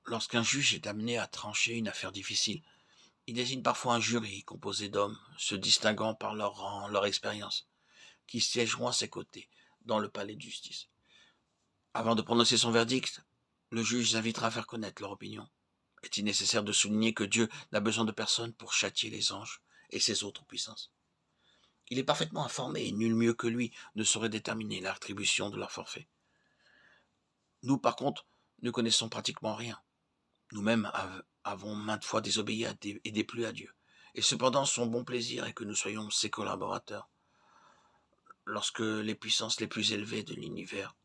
Lorsqu'un juge est amené à trancher une affaire difficile, il désigne parfois un jury composé d'hommes se distinguant par leur rang, leur expérience, qui siégeront à ses côtés dans le palais de justice. Avant de prononcer son verdict, le juge invitera à faire connaître leur opinion. Est-il nécessaire de souligner que Dieu n'a besoin de personne pour châtier les anges et ses autres puissances? Il est parfaitement informé et nul mieux que lui ne saurait déterminer l'attribution de leur forfait. Nous, par contre, ne connaissons pratiquement rien. Nous-mêmes avons maintes fois désobéi et déplu à Dieu. Et cependant, son bon plaisir est que nous soyons ses collaborateurs. Lorsque les puissances les plus élevées de l'univers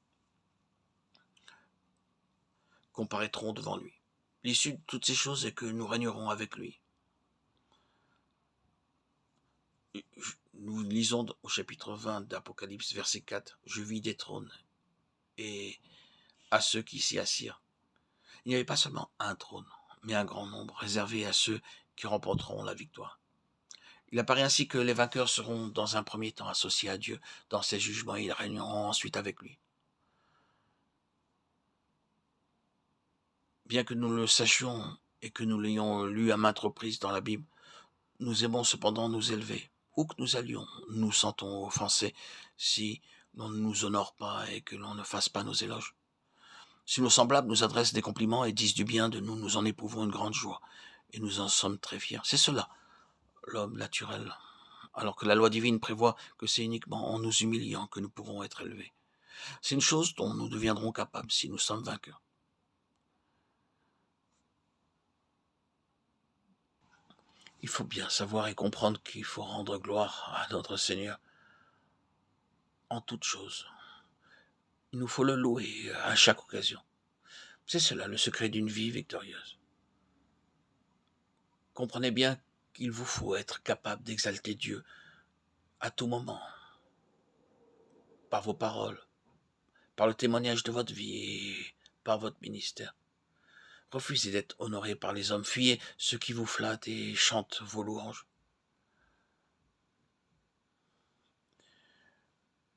comparaîtront devant lui. L'issue de toutes ces choses est que nous régnerons avec lui. Nous lisons au chapitre 20 d'Apocalypse, verset 4, « Je vis des trônes et à ceux qui s'y assirent. » Il n'y avait pas seulement un trône, mais un grand nombre, réservé à ceux qui remporteront la victoire. Il apparaît ainsi que les vainqueurs seront dans un premier temps associés à Dieu dans ses jugements et ils régneront ensuite avec lui. Bien que nous le sachions et que nous l'ayons lu à maintes reprises dans la Bible, nous aimons cependant nous élever. Où que nous allions, nous nous sentons offensés si l'on ne nous honore pas et que l'on ne fasse pas nos éloges. Si nos semblables nous adressent des compliments et disent du bien de nous, nous en éprouvons une grande joie et nous en sommes très fiers. C'est cela, l'homme naturel. Alors que la loi divine prévoit que c'est uniquement en nous humiliant que nous pourrons être élevés. C'est une chose dont nous deviendrons capables si nous sommes vainqueurs. Il faut bien savoir et comprendre qu'il faut rendre gloire à notre Seigneur en toutes choses. Il nous faut le louer à chaque occasion. C'est cela le secret d'une vie victorieuse. Comprenez bien qu'il vous faut être capable d'exalter Dieu à tout moment, par vos paroles, par le témoignage de votre vie et par votre ministère. Refusez d'être honoré par les hommes, fuyez ceux qui vous flattent et chantent vos louanges.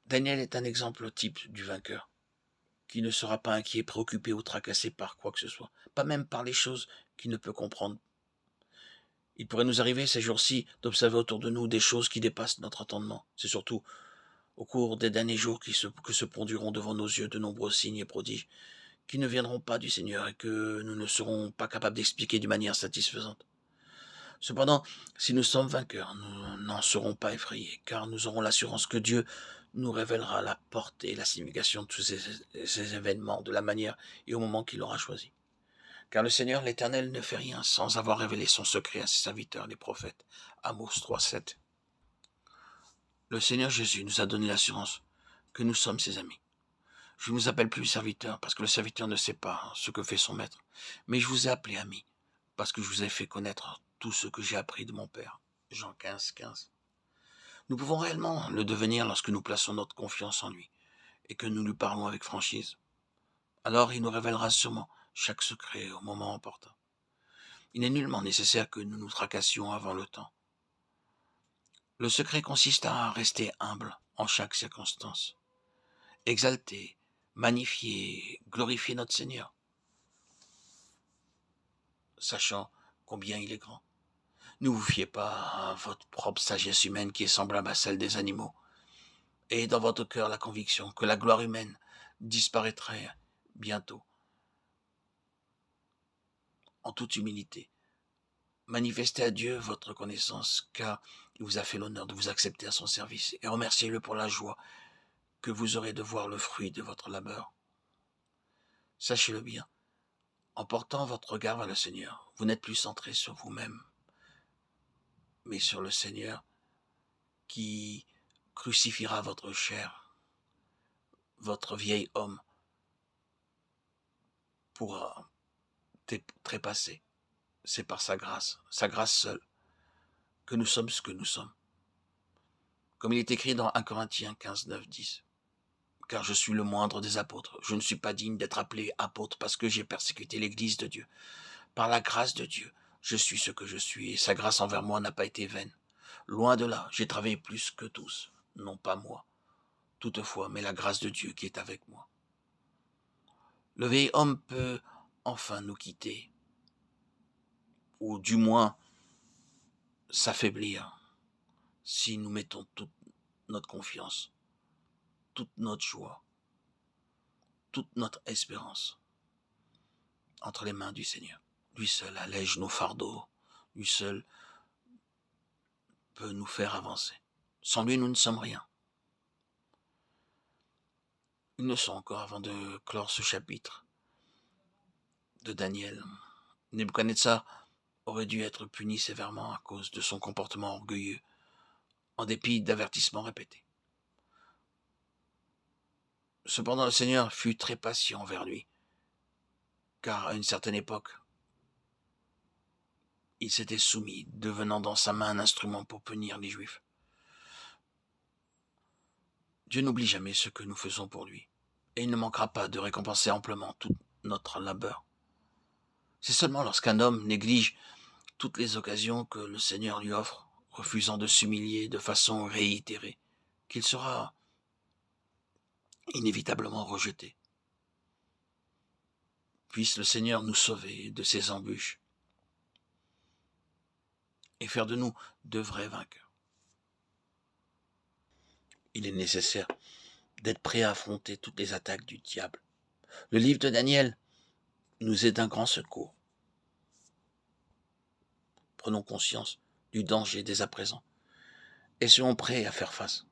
Daniel est un exemple type du vainqueur, qui ne sera pas inquiet, préoccupé ou tracassé par quoi que ce soit, pas même par les choses qu'il ne peut comprendre. Il pourrait nous arriver ces jours-ci d'observer autour de nous des choses qui dépassent notre entendement. C'est surtout au cours des derniers jours que se produiront devant nos yeux de nombreux signes et prodiges qui ne viendront pas du Seigneur et que nous ne serons pas capables d'expliquer d'une manière satisfaisante. Cependant, si nous sommes vainqueurs, nous n'en serons pas effrayés, car nous aurons l'assurance que Dieu nous révélera la portée et la signification de tous ces événements de la manière et au moment qu'il aura choisi. Car le Seigneur l'Éternel ne fait rien sans avoir révélé son secret à ses serviteurs, les prophètes. Amos 3,7. Le Seigneur Jésus nous a donné l'assurance que nous sommes ses amis. Je ne vous appelle plus serviteur parce que le serviteur ne sait pas ce que fait son maître, mais je vous ai appelé ami parce que je vous ai fait connaître tout ce que j'ai appris de mon Père. Jean 15,15. Nous pouvons réellement le devenir lorsque nous plaçons notre confiance en lui et que nous lui parlons avec franchise. Alors il nous révélera sûrement chaque secret au moment opportun. Il n'est nullement nécessaire que nous nous tracassions avant le temps. Le secret consiste à rester humble en chaque circonstance, exalter, magnifier, glorifier notre Seigneur, sachant combien il est grand. Ne vous fiez pas à votre propre sagesse humaine qui est semblable à celle des animaux. Ayez dans votre cœur la conviction que la gloire humaine disparaîtrait bientôt. En toute humilité, manifestez à Dieu votre reconnaissance, car il vous a fait l'honneur de vous accepter à son service, et remerciez-le pour la joie que vous aurez de voir le fruit de votre labeur. Sachez-le bien, en portant votre regard vers le Seigneur, vous n'êtes plus centré sur vous-même, mais sur le Seigneur qui crucifiera votre chair, votre vieil homme, pourra trépasser. C'est par sa grâce seule, que nous sommes ce que nous sommes. Comme il est écrit dans 1 Corinthiens 15, 9, 10. Car je suis le moindre des apôtres. Je ne suis pas digne d'être appelé apôtre parce que j'ai persécuté l'Église de Dieu. Par la grâce de Dieu, je suis ce que je suis et sa grâce envers moi n'a pas été vaine. Loin de là, j'ai travaillé plus que tous, non pas moi, toutefois, mais la grâce de Dieu qui est avec moi. Le vieil homme peut enfin nous quitter, ou du moins s'affaiblir, si nous mettons toute notre confiance, toute notre joie, toute notre espérance entre les mains du Seigneur. Lui seul allège nos fardeaux, lui seul peut nous faire avancer. Sans lui, nous ne sommes rien. Une leçon encore avant de clore ce chapitre de Daniel. Nebuchadnezzar aurait dû être puni sévèrement à cause de son comportement orgueilleux, en dépit d'avertissements répétés. Cependant, le Seigneur fut très patient envers lui, car à une certaine époque, il s'était soumis, devenant dans sa main un instrument pour punir les Juifs. Dieu n'oublie jamais ce que nous faisons pour lui, et il ne manquera pas de récompenser amplement tout notre labeur. C'est seulement lorsqu'un homme néglige toutes les occasions que le Seigneur lui offre, refusant de s'humilier de façon réitérée, qu'il sera inévitablement rejeté. Puisse le Seigneur nous sauver de ces embûches et faire de nous de vrais vainqueurs. Il est nécessaire d'être prêt à affronter toutes les attaques du diable. Le livre de Daniel nous est d'un grand secours. Prenons conscience du danger dès à présent et soyons prêts à faire face.